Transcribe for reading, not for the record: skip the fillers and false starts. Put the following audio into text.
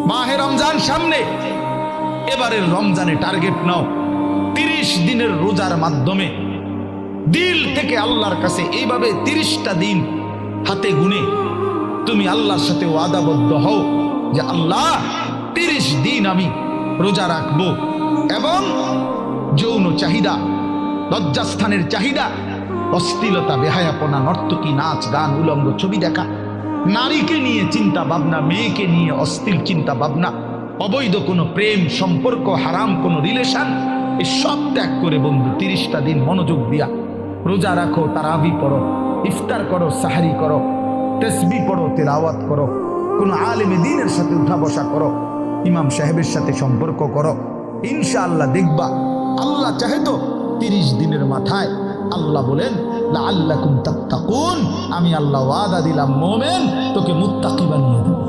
মাহে রমজান সামনে, এবারের রমজানে টার্গেট নাও 30 দিনের রোজার মাধ্যমে দিল থেকে আল্লাহর কাছে এইভাবে 30টা দিন হাতে গুনে তুমি আল্লাহর সাথে ওয়াদাবদ্ধ হও যে আল্লাহ 30 দিন আমি রোজা রাখবো। এবং যৌন চাহিদা, লজ্জাস্থানের চাহিদা, অশ্লীলতা, বেহায়াপনা, নর্তকী, নাচ গান, উলঙ্গ ছবি দেখা, নারীকে নিয়ে চিন্তা ভাবনা, মেয়েকে নিয়ে অশ্লীল চিন্তা ভাবনা, অবৈধ কোনো প্রেম সম্পর্ক, হারাম কোনো রিলেশন, এই সব ত্যাগ করে বন্ধু 30টা দিন মনোযোগ দিয়া রোজা রাখো, তারাবি পড়ো, ইফতার করো, সাহারি করো, তাসবিহ পড়ো, তেলাওয়াত করো, কোনো আলেমে দ্বীনের সাথে উঠা বসা করো, ইমাম সাহেবের সাথে সম্পর্ক করো। ইনশাআল্লাহ দেখবা আল্লাহ চাহে তো 30 দিনের মাথায় আল্লাহ বলেন লাআল্লাকুম তাত্তাকুন, আমি আল্লাহ ওয়াদা দিলাম মোমেন তোকে মুত্তাকি বানিয়ে দেব।